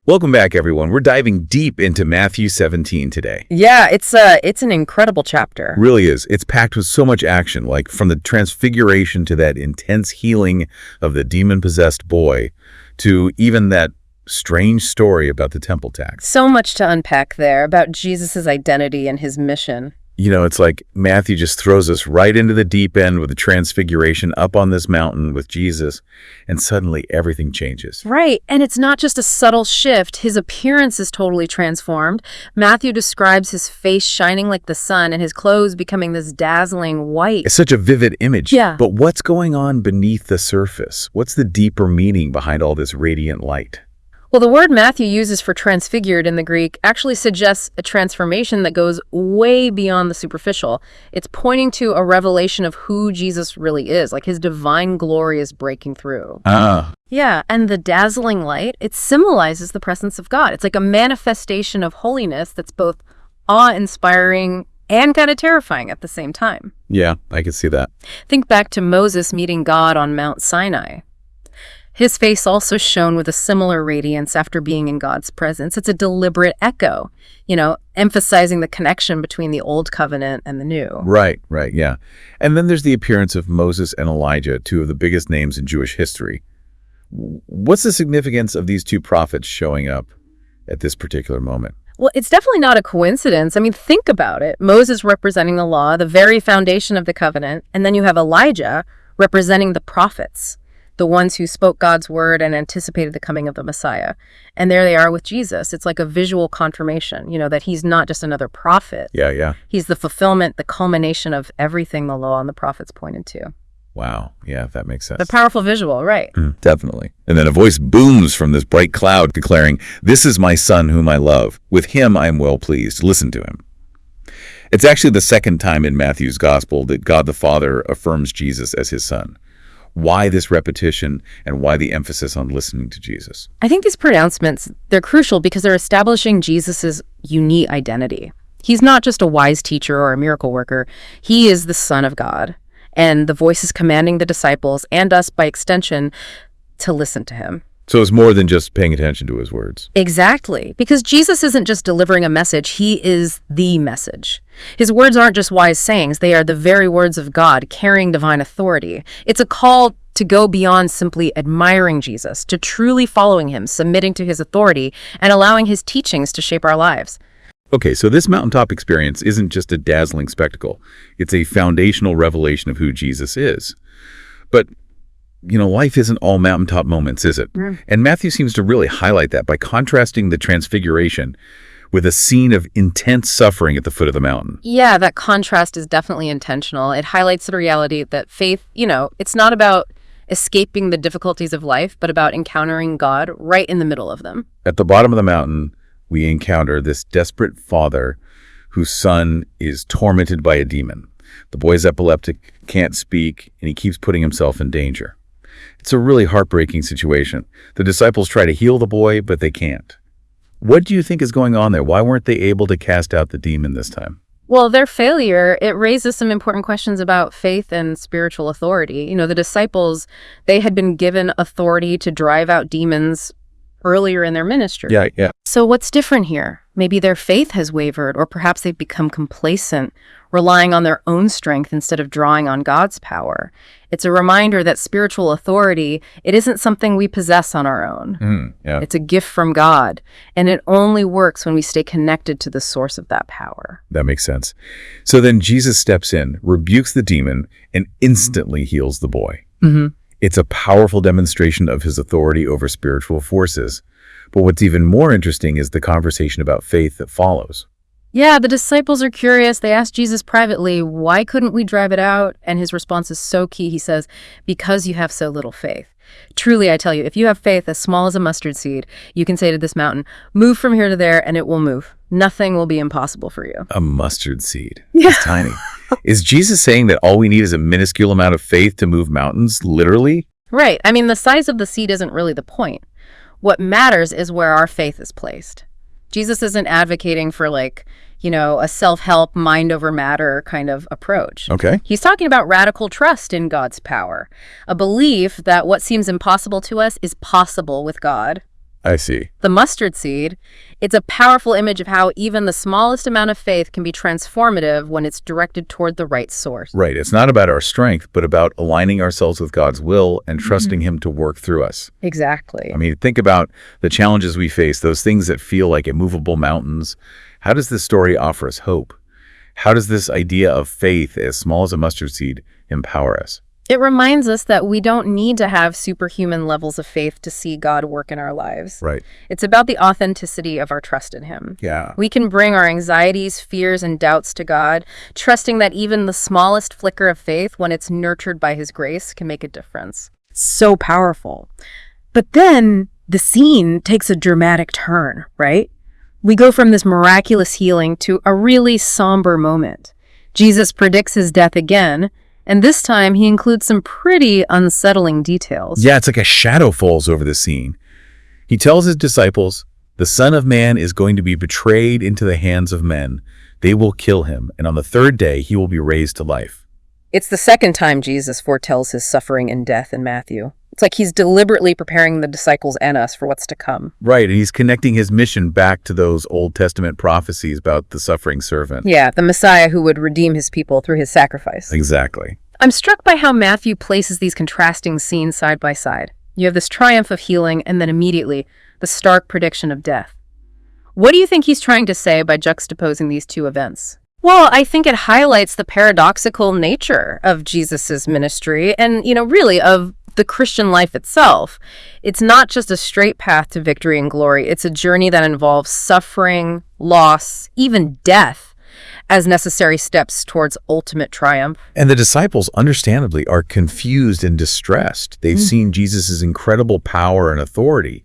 Welcome back, everyone. We're diving deep into Matthew 17 today. Yeah, it's an incredible chapter. Really is. It's packed with so much action, like from the transfiguration to that intense healing of the demon-possessed boy to even that strange story about the temple tax. So much to unpack there about Jesus' identity and his mission. You know, it's like Matthew just throws us right into the deep end with the transfiguration up on this mountain with Jesus, and suddenly everything changes. Right, and it's not just a subtle shift. His appearance is totally transformed. Matthew describes his face shining like the sun and his clothes becoming this dazzling white. It's such a vivid image. Yeah. But what's going on beneath the surface? What's the deeper meaning behind all this radiant light? Well, the word Matthew uses for transfigured in the Greek actually suggests a transformation that goes way beyond the superficial. It's pointing to a revelation of who Jesus really is, like his divine glory is breaking through. Yeah, and the dazzling light, it symbolizes the presence of God. It's like a manifestation of holiness that's both awe-inspiring and kind of terrifying at the same time. Yeah, I can see that. Think back to Moses meeting God on Mount Sinai. His face also shone with a similar radiance after being in God's presence. It's a deliberate echo, emphasizing the connection between the old covenant and the new. Right, yeah. And then there's the appearance of Moses and Elijah, two of the biggest names in Jewish history. What's the significance of these two prophets showing up at this particular moment? Well, it's definitely not a coincidence. I mean, think about it. Moses representing the law, the very foundation of the covenant, and then you have Elijah representing the prophets, the ones who spoke God's word and anticipated the coming of the Messiah. And there they are with Jesus. It's like a visual confirmation, that he's not just another prophet. Yeah. He's the fulfillment, the culmination of everything the law and the prophets pointed to. Wow. Yeah, that makes sense. The powerful visual, right. Definitely. And then a voice booms from this bright cloud declaring, "This is my son whom I love. With him I am well pleased. Listen to him." It's actually the second time in Matthew's gospel that God the Father affirms Jesus as his son. Why this repetition and why the emphasis on listening to Jesus? I think these pronouncements, they're crucial because they're establishing Jesus's unique identity. He's not just a wise teacher or a miracle worker. He is the Son of God. And the voice is commanding the disciples and us by extension to listen to him. So it's more than just paying attention to his words. Exactly. Because Jesus isn't just delivering a message, he is the message. His words aren't just wise sayings, they are the very words of God carrying divine authority. It's a call to go beyond simply admiring Jesus, to truly following him, submitting to his authority, and allowing his teachings to shape our lives. Okay, so this mountaintop experience isn't just a dazzling spectacle. It's a foundational revelation of who Jesus is. But life isn't all mountaintop moments, is it? And Matthew seems to really highlight that by contrasting the transfiguration with a scene of intense suffering at the foot of the mountain. Yeah, that contrast is definitely intentional. It highlights the reality that faith, it's not about escaping the difficulties of life, but about encountering God right in the middle of them. At the bottom of the mountain, we encounter this desperate father whose son is tormented by a demon. The boy's epileptic, can't speak, and he keeps putting himself in danger. It's a really heartbreaking situation. The disciples try to heal the boy, but they can't. What do you think is going on there? Why weren't they able to cast out the demon this time? Well, their failure, it raises some important questions about faith and spiritual authority. The disciples, they had been given authority to drive out demons earlier in their ministry. Yeah. So what's different here? Maybe their faith has wavered, or perhaps they've become complacent, relying on their own strength instead of drawing on God's power. It's a reminder that spiritual authority, it isn't something we possess on our own. It's a gift from God, and it only works when we stay connected to the source of that power. That makes sense. So then Jesus steps in, rebukes the demon, and instantly heals the boy. It's a powerful demonstration of his authority over spiritual forces. But what's even more interesting is the conversation about faith that follows. Yeah, the disciples are curious. They ask Jesus privately, why couldn't we drive it out? And his response is so key. He says, because you have so little faith. Truly, I tell you, if you have faith as small as a mustard seed, you can say to this mountain, move from here to there, and it will move. Nothing will be impossible for you. A mustard seed. It's tiny. Is Jesus saying that all we need is a minuscule amount of faith to move mountains, literally? Right. I mean, the size of the seed isn't really the point. What matters is where our faith is placed. Jesus isn't advocating for a self-help, mind over matter kind of approach. Okay. He's talking about radical trust in God's power, a belief that what seems impossible to us is possible with God. I see. The mustard seed, it's a powerful image of how even the smallest amount of faith can be transformative when it's directed toward the right source. Right. It's not about our strength, but about aligning ourselves with God's will and trusting Him to work through us. Exactly. I mean, think about the challenges we face, those things that feel like immovable mountains. How does this story offer us hope? How does this idea of faith, as small as a mustard seed, empower us? It reminds us that we don't need to have superhuman levels of faith to see God work in our lives. Right. It's about the authenticity of our trust in Him. Yeah. We can bring our anxieties, fears, and doubts to God, trusting that even the smallest flicker of faith, when it's nurtured by His grace, can make a difference. So powerful. But then the scene takes a dramatic turn, right? We go from this miraculous healing to a really somber moment. Jesus predicts His death again, and this time he includes some pretty unsettling details. Yeah, it's like a shadow falls over the scene. He tells his disciples, "The Son of Man is going to be betrayed into the hands of men. They will kill him, and on the third day he will be raised to life." It's the second time Jesus foretells his suffering and death in Matthew. It's like he's deliberately preparing the disciples and us for what's to come. Right, and he's connecting his mission back to those Old Testament prophecies about the suffering servant. Yeah, the Messiah who would redeem his people through his sacrifice. Exactly. I'm struck by how Matthew places these contrasting scenes side by side. You have this triumph of healing, and then immediately, the stark prediction of death. What do you think he's trying to say by juxtaposing these two events? Well, I think it highlights the paradoxical nature of Jesus's ministry and, really of the Christian life itself. It's not just a straight path to victory and glory. It's a journey that involves suffering, loss, even death as necessary steps towards ultimate triumph. And the disciples, understandably, are confused and distressed. They've seen Jesus' incredible power and authority.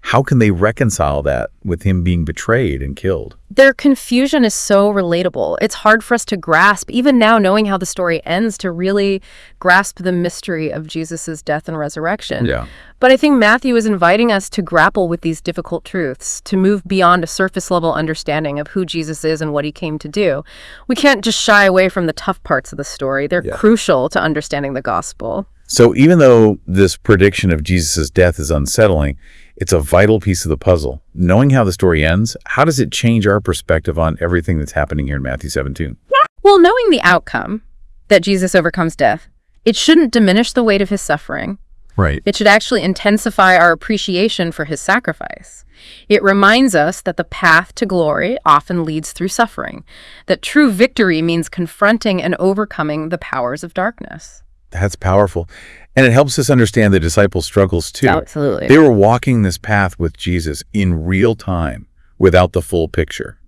How can they reconcile that with him being betrayed and killed? Their confusion is so relatable. It's hard for us to grasp, even now knowing how the story ends, to really grasp the mystery of Jesus' death and resurrection. Yeah. But I think Matthew is inviting us to grapple with these difficult truths, to move beyond a surface-level understanding of who Jesus is and what he came to do. We can't just shy away from the tough parts of the story. They're crucial to understanding the gospel. So even though this prediction of Jesus' death is unsettling, it's a vital piece of the puzzle. Knowing how the story ends, how does it change our perspective on everything that's happening here in Matthew 17? Well, knowing the outcome, that Jesus overcomes death, it shouldn't diminish the weight of his suffering. Right. It should actually intensify our appreciation for his sacrifice. It reminds us that the path to glory often leads through suffering, that true victory means confronting and overcoming the powers of darkness. That's powerful. And it helps us understand the disciples' struggles too. Absolutely. They were walking this path with Jesus in real time without the full picture.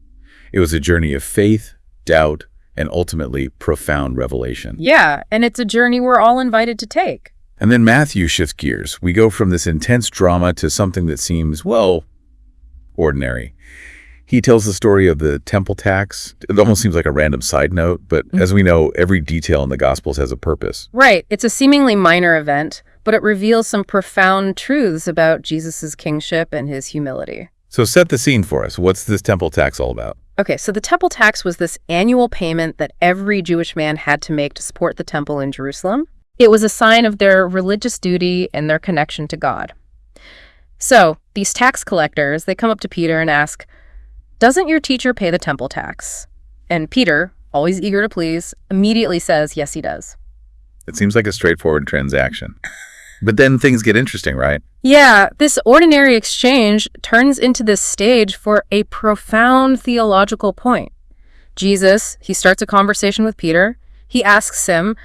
It was a journey of faith, doubt, and ultimately profound revelation. Yeah, and it's a journey we're all invited to take. And then Matthew shifts gears. We go from this intense drama to something that seems, well, ordinary. He tells the story of the temple tax. It almost seems like a random side note, but as we know, every detail in the Gospels has a purpose. Right. It's a seemingly minor event, but it reveals some profound truths about Jesus' kingship and his humility. So set the scene for us. What's this temple tax all about? Okay, so the temple tax was this annual payment that every Jewish man had to make to support the temple in Jerusalem. It was a sign of their religious duty and their connection to God. So these tax collectors, they come up to Peter and ask, "Doesn't your teacher pay the temple tax?" And Peter, always eager to please, immediately says, yes, he does. It seems like a straightforward transaction. But then things get interesting, right? Yeah, this ordinary exchange turns into this stage for a profound theological point. Jesus, he starts a conversation with Peter. He asks him,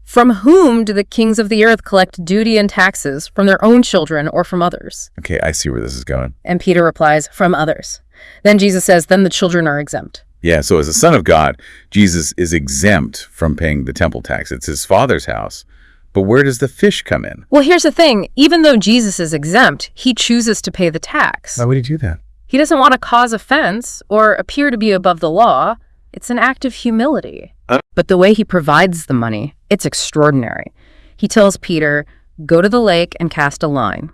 "From whom do the kings of the earth collect duty and taxes, from their own children or from others?" Okay, I see where this is going. And Peter replies, "From others." Then Jesus says, "Then the children are exempt." Yeah, so as a son of God, Jesus is exempt from paying the temple tax. It's his father's house. But where does the fish come in? Well, here's the thing. Even though Jesus is exempt, he chooses to pay the tax. Why would he do that? He doesn't want to cause offense or appear to be above the law. It's an act of humility. But the way he provides the money, it's extraordinary. He tells Peter, "Go to the lake and cast a line.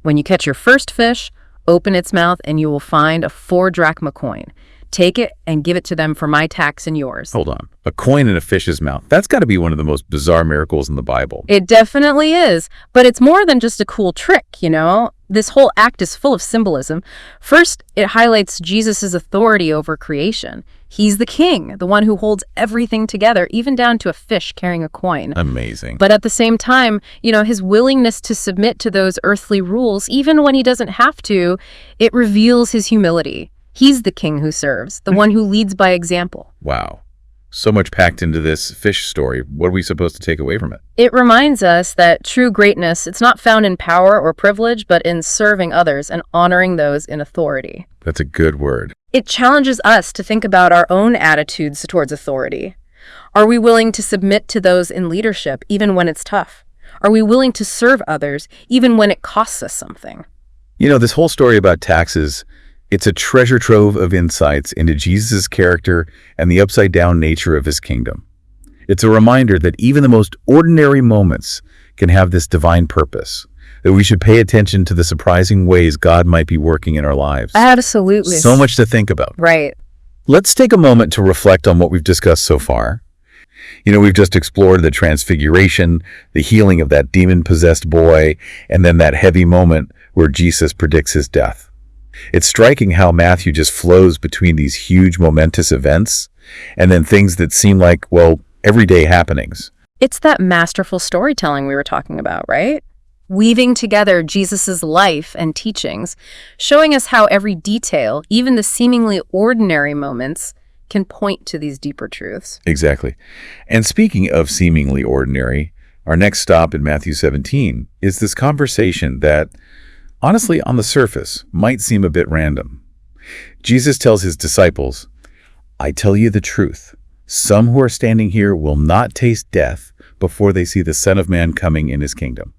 When you catch your first fish, open its mouth and you will find a 4 drachma coin. Take it and give it to them for my tax and yours. Hold on. A coin in a fish's mouth. That's got to be one of the most bizarre miracles in the Bible. It definitely is, but it's more than just a cool trick, you know? This whole act is full of symbolism. First, it highlights Jesus' authority over creation. He's the king, the one who holds everything together, even down to a fish carrying a coin. Amazing. But at the same time, you know, his willingness to submit to those earthly rules, even when he doesn't have to, it reveals his humility. He's the king who serves, the one who leads by example. Wow. So much packed into this fish story. What are we supposed to take away from it? It reminds us that true greatness, it's not found in power or privilege, but in serving others and honoring those in authority. That's a good word. It challenges us to think about our own attitudes towards authority. Are we willing to submit to those in leadership, even when it's tough? Are we willing to serve others, even when it costs us something? You know, this whole story about taxes, it's a treasure trove of insights into Jesus' character and the upside-down nature of his kingdom. It's a reminder that even the most ordinary moments can have this divine purpose, that we should pay attention to the surprising ways God might be working in our lives. Absolutely. So much to think about. Right. Let's take a moment to reflect on what we've discussed so far. You know, we've just explored the transfiguration, the healing of that demon-possessed boy, and then that heavy moment where Jesus predicts his death. It's striking how Matthew just flows between these huge momentous events and then things that seem like, well, everyday happenings. It's that masterful storytelling we were talking about, right? Weaving together Jesus's life and teachings, showing us how every detail, even the seemingly ordinary moments, can point to these deeper truths. Exactly. And speaking of seemingly ordinary, our next stop in Matthew 17 is this conversation that, honestly, on the surface, might seem a bit random. Jesus tells his disciples, "I tell you the truth. Some who are standing here will not taste death before they see the Son of Man coming in his kingdom."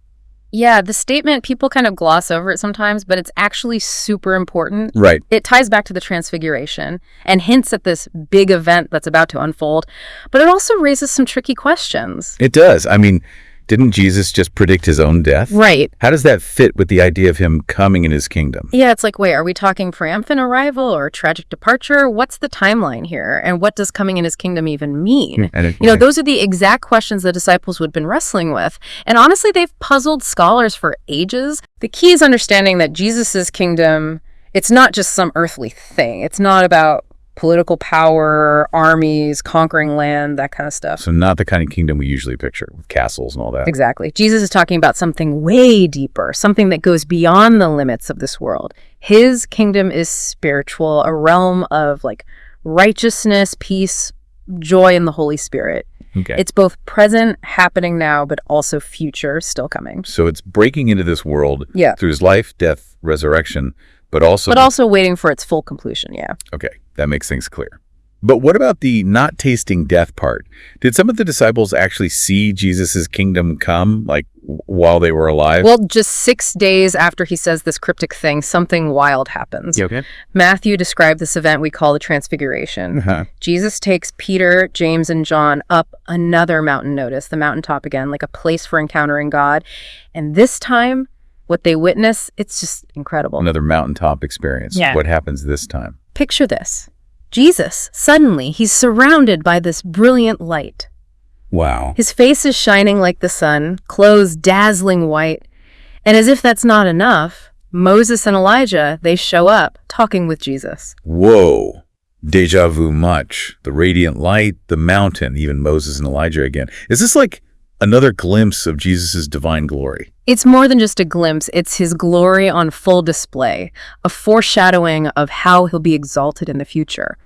Yeah, the statement, people kind of gloss over it sometimes, but it's actually super important. Right. It ties back to the Transfiguration and hints at this big event that's about to unfold, but it also raises some tricky questions. It does. I mean, didn't Jesus just predict his own death? Right. How does that fit with the idea of him coming in his kingdom? Yeah, it's like, wait, are we talking triumphant arrival or tragic departure? What's the timeline here? And what does coming in his kingdom even mean? Those are the exact questions the disciples would have been wrestling with. And honestly, they've puzzled scholars for ages. The key is understanding that Jesus's kingdom, it's not just some earthly thing. It's not about political power, armies, conquering land, that kind of stuff. So not the kind of kingdom we usually picture with castles and all that. Exactly. Jesus is talking about something way deeper, something that goes beyond the limits of this world. His kingdom is spiritual, a realm of like righteousness, peace, joy in the Holy Spirit. Okay. It's both present, happening now, but also future, still coming. So it's breaking into this world through his life, death, resurrection, but also waiting for its full completion, yeah. Okay, that makes things clear. But what about the not tasting death part? Did some of the disciples actually see Jesus' kingdom come, like, while they were alive? Well, just 6 days after he says this cryptic thing, something wild happens. Yeah, okay. Matthew described this event we call the Transfiguration. Jesus takes Peter, James, and John up another mountain, notice, the mountaintop again, like a place for encountering God. And this time, what they witness, it's just incredible. Another mountaintop experience. Yeah. What happens this time? Picture this. Jesus, suddenly, he's surrounded by this brilliant light. Wow. His face is shining like the sun, clothes dazzling white. And as if that's not enough, Moses and Elijah, they show up talking with Jesus. Whoa. Deja vu much. The radiant light, the mountain, even Moses and Elijah again. Is this like another glimpse of Jesus' divine glory? It's more than just a glimpse. It's his glory on full display, a foreshadowing of how he'll be exalted in the future.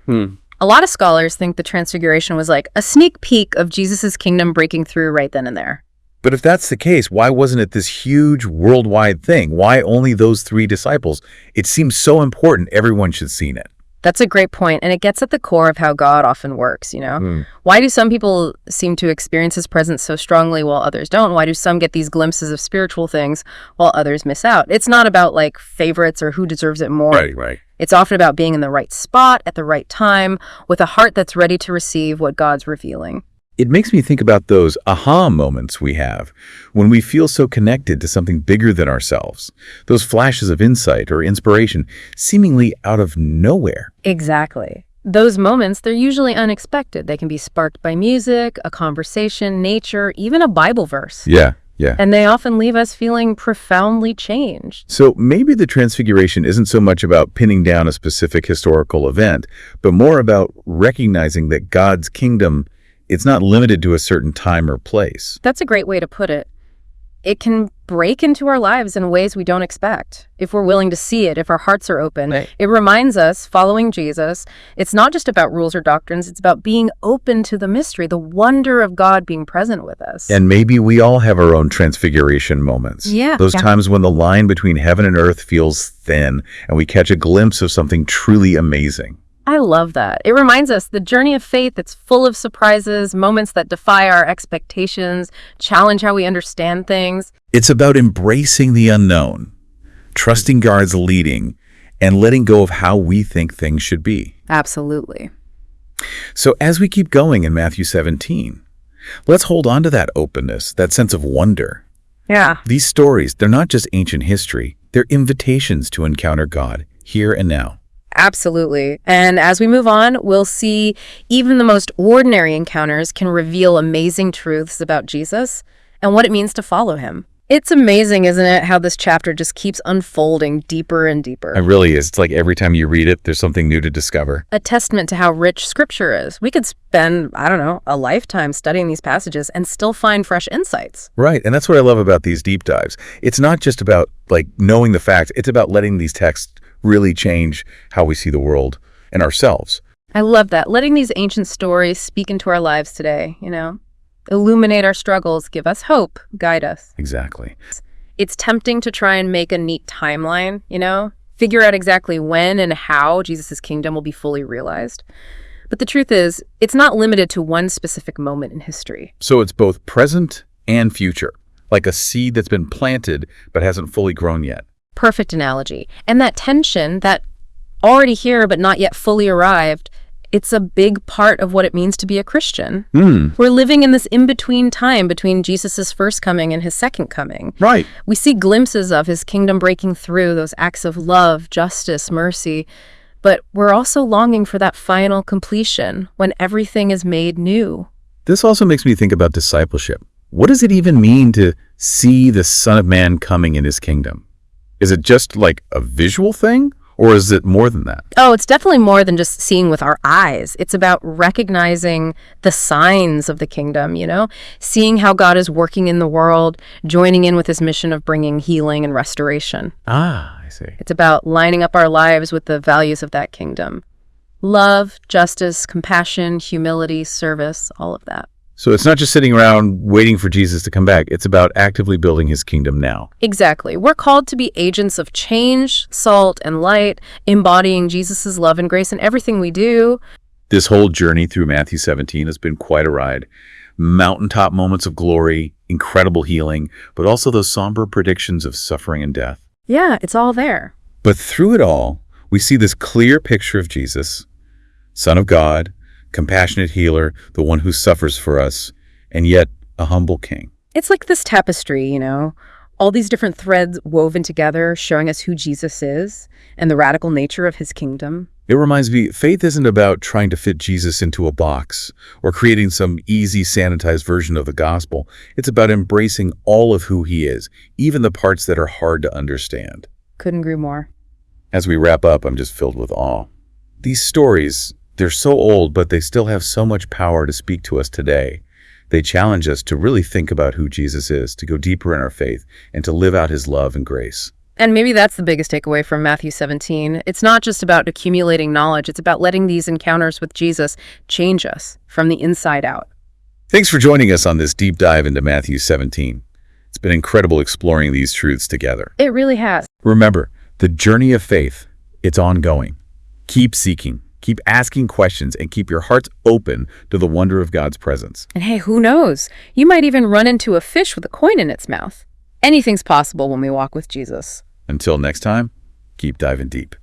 A lot of scholars think the Transfiguration was like a sneak peek of Jesus' kingdom breaking through right then and there. But if that's the case, why wasn't it this huge worldwide thing? Why only those 3 disciples? It seems so important everyone should have seen it. That's a great point, and it gets at the core of how God often works, you know? Why do some people seem to experience his presence so strongly while others don't? Why do some get these glimpses of spiritual things while others miss out? It's not about, like, favorites or who deserves it more. Right. It's often about being in the right spot at the right time with a heart that's ready to receive what God's revealing. It makes me think about those aha moments we have when we feel so connected to something bigger than ourselves. Those flashes of insight or inspiration seemingly out of nowhere. Exactly. Those moments, they're usually unexpected. They can be sparked by music, a conversation, nature, even a Bible verse. Yeah. And they often leave us feeling profoundly changed. So maybe the Transfiguration isn't so much about pinning down a specific historical event, but more about recognizing that God's kingdom, it's not limited to a certain time or place. That's a great way to put it. It can break into our lives in ways we don't expect, if we're willing to see it, if our hearts are open. Right. It reminds us, following Jesus, it's not just about rules or doctrines, it's about being open to the mystery, the wonder of God being present with us. And maybe we all have our own transfiguration moments. Yeah. Those times when the line between heaven and earth feels thin, and we catch a glimpse of something truly amazing. I love that. It reminds us the journey of faith, it's full of surprises, moments that defy our expectations, challenge how we understand things. It's about embracing the unknown, trusting God's leading, and letting go of how we think things should be. Absolutely. So as we keep going in Matthew 17, let's hold on to that openness, that sense of wonder. Yeah. These stories, they're not just ancient history, they're invitations to encounter God here and now. Absolutely. And as we move on, we'll see even the most ordinary encounters can reveal amazing truths about Jesus and what it means to follow him. It's amazing, isn't it, how this chapter just keeps unfolding deeper and deeper. It really is. It's like every time you read it, there's something new to discover. A testament to how rich Scripture is. We could spend, a lifetime studying these passages and still find fresh insights. Right, and that's what I love about these deep dives. It's not just about, knowing the facts. It's about letting these texts really change how we see the world and ourselves. I love that. Letting these ancient stories speak into our lives today, illuminate our struggles, give us hope, guide us. Exactly. It's tempting to try and make a neat timeline, figure out exactly when and how Jesus' kingdom will be fully realized. But the truth is, it's not limited to one specific moment in history. So it's both present and future, like a seed that's been planted but hasn't fully grown yet. Perfect analogy. And that tension, that already here but not yet fully arrived, it's a big part of what it means to be a Christian. We're living in this in-between time between Jesus' first coming and his second coming. Right. We see glimpses of his kingdom breaking through, those acts of love, justice, mercy. But we're also longing for that final completion when everything is made new. This also makes me think about discipleship. What does it even mean to see the Son of Man coming in his kingdom? Is it just like a visual thing, or is it more than that? Oh, it's definitely more than just seeing with our eyes. It's about recognizing the signs of the kingdom, seeing how God is working in the world, joining in with his mission of bringing healing and restoration. Ah, I see. It's about lining up our lives with the values of that kingdom. Love, justice, compassion, humility, service, all of that. So it's not just sitting around waiting for Jesus to come back. It's about actively building his kingdom now. Exactly. We're called to be agents of change, salt and light, embodying Jesus' love and grace in everything we do. This whole journey through Matthew 17 has been quite a ride. Mountaintop moments of glory, incredible healing, but also those somber predictions of suffering and death. Yeah, it's all there. But through it all, we see this clear picture of Jesus, Son of God, compassionate healer, the one who suffers for us, and yet a humble king. It's like this tapestry, all these different threads woven together, showing us who Jesus is and the radical nature of his kingdom. It reminds me, faith isn't about trying to fit Jesus into a box or creating some easy, sanitized version of the gospel. It's about embracing all of who he is, even the parts that are hard to understand. Couldn't agree more. As we wrap up, I'm just filled with awe. These stories, they're so old, but they still have so much power to speak to us today. They challenge us to really think about who Jesus is, to go deeper in our faith, and to live out his love and grace. And maybe that's the biggest takeaway from Matthew 17. It's not just about accumulating knowledge. It's about letting these encounters with Jesus change us from the inside out. Thanks for joining us on this deep dive into Matthew 17. It's been incredible exploring these truths together. It really has. Remember, the journey of faith, it's ongoing. Keep seeking. Keep asking questions and keep your hearts open to the wonder of God's presence. And hey, who knows? You might even run into a fish with a coin in its mouth. Anything's possible when we walk with Jesus. Until next time, keep diving deep.